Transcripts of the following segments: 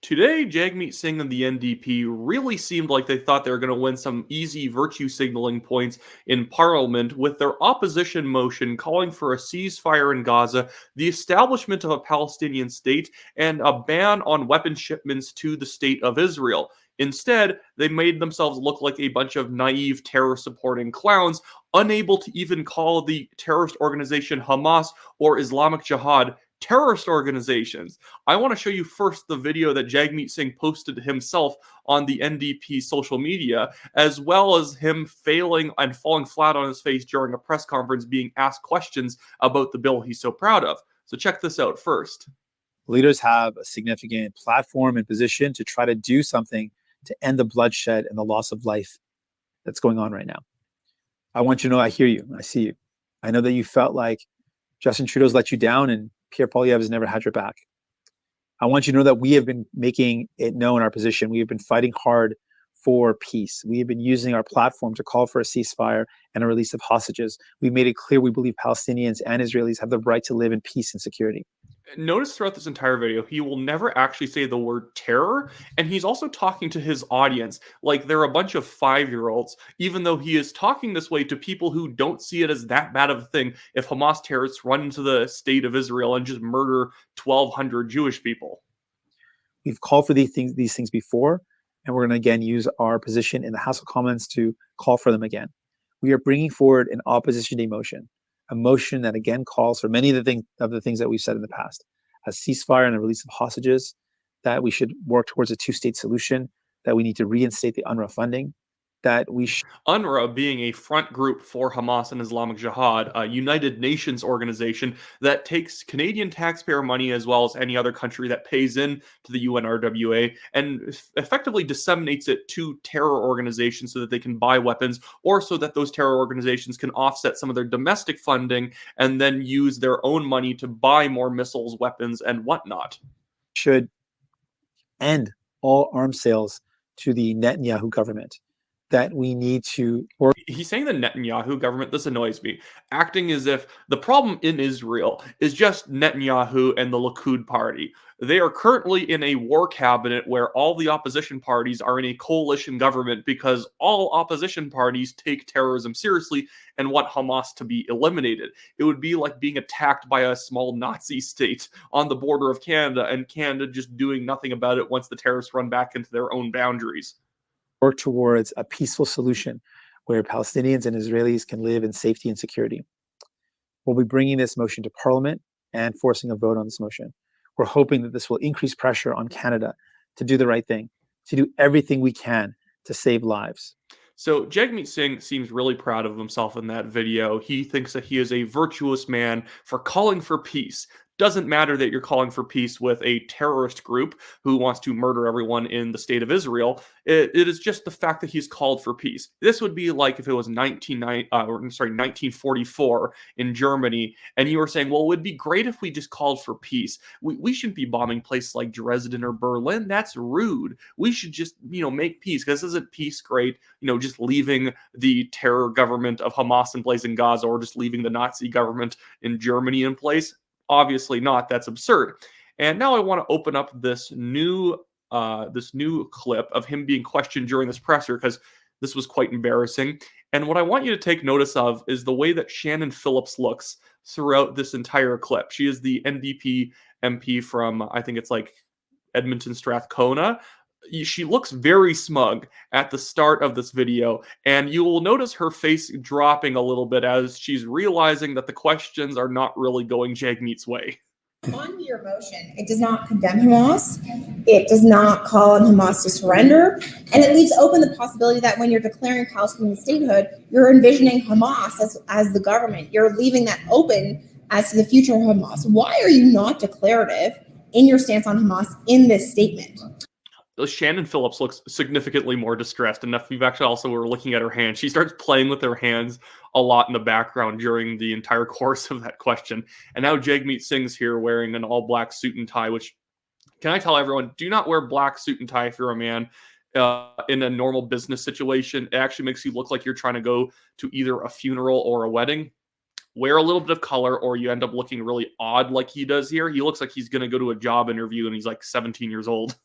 Today, Jagmeet Singh and the NDP really seemed like they thought they were going to win some easy virtue signaling points in Parliament with their opposition motion calling for a ceasefire in Gaza, the establishment of a Palestinian state, and a ban on weapon shipments to the state of Israel. Instead, they made themselves look like a bunch of naive terror supporting clowns, unable to even call the terrorist organization Hamas or Islamic Jihad terrorist organizations. I want to show you first the video that Jagmeet Singh posted himself on the NDP social media, as well as him failing and falling flat on his face during a press conference being asked questions about the bill he's so proud of. So check this out first. Leaders have a significant platform and position to try to do something to end the bloodshed and the loss of life that's going on right now. I want you to know I hear you. I see you. I know that you felt like Justin Trudeau's let you down and Pierre Poilievre has never had your back. I want you to know that we have been making it known our position. We have been fighting hard for peace. We have been using our platform to call for a ceasefire and a release of hostages. We made it clear we believe Palestinians and Israelis have the right to live in peace and security. Notice throughout this entire video, he will never actually say the word terror, and he's also talking to his audience like they're a bunch of 5-year-olds, even though he is talking this way to people who don't see it as that bad of a thing if Hamas terrorists run into the state of Israel and just murder 1,200 Jewish people. We've called for these things before, and we're going to again use our position in the House of Commons to call for them again. We are bringing forward an opposition day motion, a motion that again calls for many of the things that we've said in the past: a ceasefire and a release of hostages, that we should work towards a two-state solution, that we need to reinstate the UNRWA funding, that we UNRWA being a front group for Hamas and Islamic Jihad, a United Nations organization that takes Canadian taxpayer money as well as any other country that pays in to the UNRWA and effectively disseminates it to terror organizations so that they can buy weapons, or so that those terror organizations can offset some of their domestic funding and then use their own money to buy more missiles, weapons, and whatnot. should end all arms sales to the Netanyahu government, that we need to work. He's saying the Netanyahu government. This annoys me. Acting as if the problem in Israel is just Netanyahu and the Likud party. They are currently in a war cabinet where all the opposition parties are in a coalition government because all opposition parties take terrorism seriously and want Hamas to be eliminated. It would be like being attacked by a small Nazi state on the border of Canada and Canada just doing nothing about it once the terrorists run back into their own boundaries. Work towards a peaceful solution where Palestinians and Israelis can live in safety and security. We'll be bringing this motion to Parliament and forcing a vote on this motion. We're hoping that this will increase pressure on Canada to do the right thing, to do everything we can to save lives. So Jagmeet Singh seems really proud of himself in that video. He thinks that he is a virtuous man for calling for peace. Doesn't matter that you're calling for peace with a terrorist group who wants to murder everyone in the state of Israel. It is just the fact that he's called for peace. This would be like if it was 1944 in Germany, and you were saying, well, it would be great if we just called for peace. We shouldn't be bombing places like Dresden or Berlin. That's rude. We should just, make peace, because isn't peace great? Just leaving the terror government of Hamas in place in Gaza, or just leaving the Nazi government in Germany in place? Obviously not. That's absurd. And now I want to open up this new clip of him being questioned during this presser, because this was quite embarrassing. And what I want you to take notice of is the way that Shannon Phillps looks throughout this entire clip. She is the NDP MP from, I think it's like Edmonton Strathcona. She looks very smug at the start of this video, and you will notice her face dropping a little bit as she's realizing that the questions are not really going Jagmeet's way. On your motion, it does not condemn Hamas. It does not call on Hamas to surrender. And it leaves open the possibility that when you're declaring Palestinian statehood, you're envisioning Hamas as the government. You're leaving that open as to the future of Hamas. Why are you not declarative in your stance on Hamas in this statement? Shannon Phillps looks significantly more distressed. And if you've actually also were looking at her hands, she starts playing with her hands a lot in the background during the entire course of that question. And now Jagmeet Singh's here wearing an all-black suit and tie, which, can I tell everyone, do not wear black suit and tie if you're a man in a normal business situation. It actually makes you look like you're trying to go to either a funeral or a wedding. Wear a little bit of color or you end up looking really odd like he does here. He looks like he's going to go to a job interview and he's like 17 years old.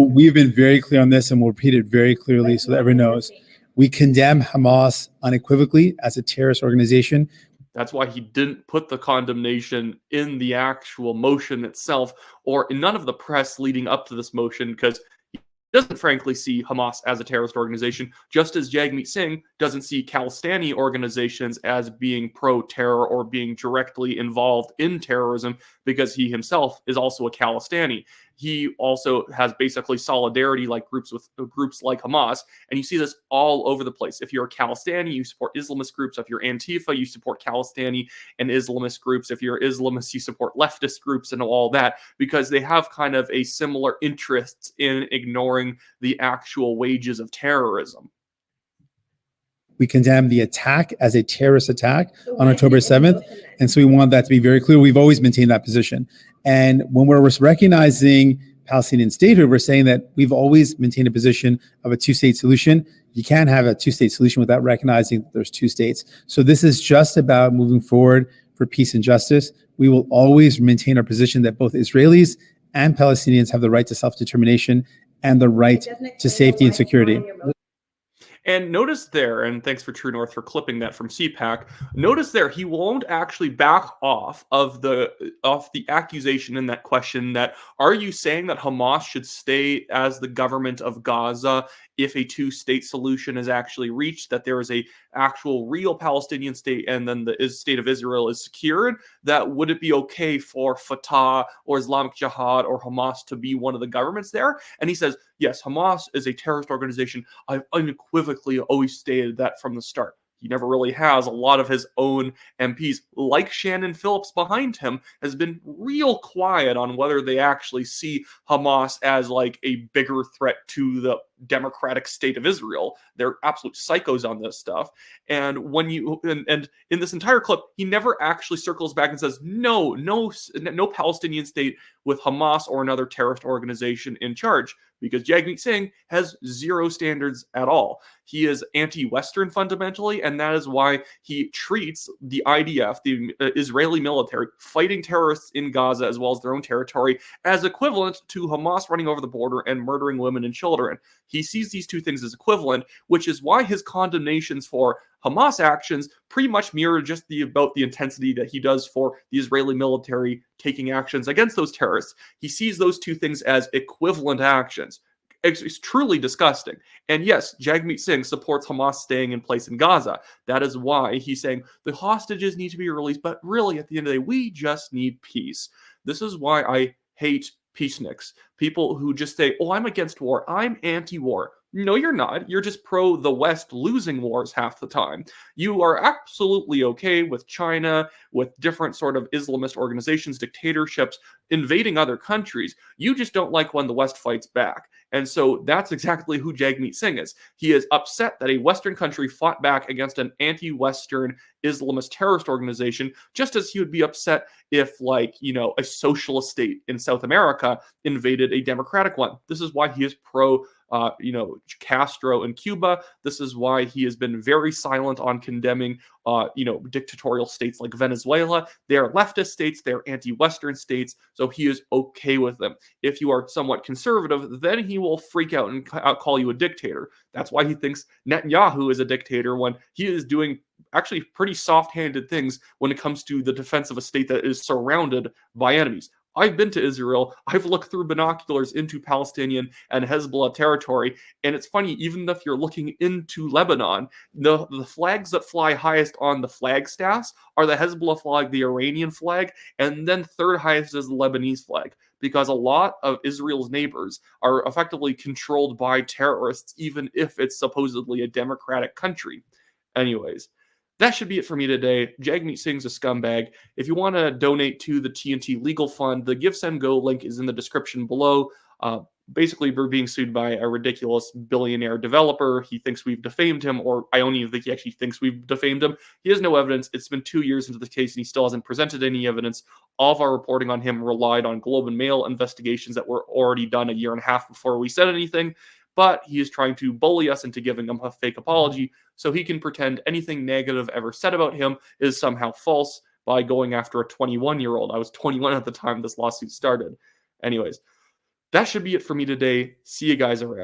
we've been very clear on this, and we'll repeat it very clearly so that everyone knows. We condemn Hamas unequivocally as a terrorist organization. That's why he didn't put the condemnation in the actual motion itself, or in none of the press leading up to this motion, because he doesn't frankly see Hamas as a terrorist organization, just as Jagmeet Singh doesn't see Palestinian organizations as being pro-terror or being directly involved in terrorism, because he himself is also a Palestinian. He also has basically solidarity like groups like Hamas, and you see this all over the place. If you're a Palestinian, you support Islamist groups. If you're Antifa, you support Palestinian and Islamist groups. If you're Islamist, you support leftist groups and all that, because they have kind of a similar interest in ignoring the actual wages of terrorism. We condemn the attack as a terrorist attack on October 7th. And so we want that to be very clear. We've always maintained that position. And when we're recognizing Palestinian statehood, we're saying that we've always maintained a position of a two-state solution. You can't have a two-state solution without recognizing that there's two states. So this is just about moving forward for peace and justice. We will always maintain our position that both Israelis and Palestinians have the right to self-determination and the right to safety and security. And notice there, and thanks for True North for clipping that from CPAC, notice there he won't actually back off of the accusation in that question that, are you saying that Hamas should stay as the government of Gaza if a two-state solution is actually reached, that there is a actual real Palestinian state and then the state of Israel is secured? That would it be okay for Fatah or Islamic Jihad or Hamas to be one of the governments there? And he says, yes, Hamas is a terrorist organization. I've unequivocally always stated that from the start. He never really has. A lot of his own MPs, like Shannon Phillps behind him, has been real quiet on whether they actually see Hamas as like a bigger threat to the democratic state of Israel. They're absolute psychos on this stuff. And when you and in this entire clip, he never actually circles back and says no Palestinian state with Hamas or another terrorist organization in charge, because Jagmeet Singh has zero standards at all. He is anti-Western fundamentally, and that is why he treats the IDF, the Israeli military, fighting terrorists in Gaza as well as their own territory, as equivalent to Hamas running over the border and murdering women and children. He sees these two things as equivalent, which is why his condemnations for Hamas actions pretty much mirror just about the intensity that he does for the Israeli military taking actions against those terrorists. He sees those two things as equivalent actions. It's truly disgusting. And yes, Jagmeet Singh supports Hamas staying in place in Gaza. That is why he's saying the hostages need to be released, but really at the end of the day, we just need peace. This is why I hate peaceniks. People who just say, oh, I'm against war, I'm anti-war. No, you're not. You're just pro the West losing wars half the time. You are absolutely okay with China, with different sort of Islamist organizations, dictatorships, invading other countries. You just don't like when the West fights back. And so that's exactly who Jagmeet Singh is. He is upset that a Western country fought back against an anti-Western Islamist terrorist organization, just as he would be upset if, like, a socialist state in South America invaded a democratic one. This is why he is pro Castro in Cuba. This is why he has been very silent on condemning, dictatorial states like Venezuela. They are leftist states. They're anti-Western states. So he is okay with them. If you are somewhat conservative, then he will freak out and call you a dictator. That's why he thinks Netanyahu is a dictator when he is doing actually pretty soft-handed things when it comes to the defense of a state that is surrounded by enemies. I've been to Israel. I've looked through binoculars into Palestinian and Hezbollah territory. And it's funny, even if you're looking into Lebanon, the flags that fly highest on the flag staffs are the Hezbollah flag, the Iranian flag, and then third highest is the Lebanese flag, because a lot of Israel's neighbors are effectively controlled by terrorists, even if it's supposedly a democratic country. Anyways, that should be it for me today. Jagmeet Singh's a scumbag. If you want to donate to the TNT Legal Fund, the Give Send Go link is in the description below. Basically, we're being sued by a ridiculous billionaire developer. He thinks we've defamed him, or I don't even think he actually thinks we've defamed him. He has no evidence. It's been 2 years into the case, and he still hasn't presented any evidence. All of our reporting on him relied on Globe and Mail investigations that were already done a year and a half before we said anything. But he is trying to bully us into giving him a fake apology so he can pretend anything negative ever said about him is somehow false by going after a 21-year-old. I was 21 at the time this lawsuit started. Anyways, That should be it for me today. See you guys around.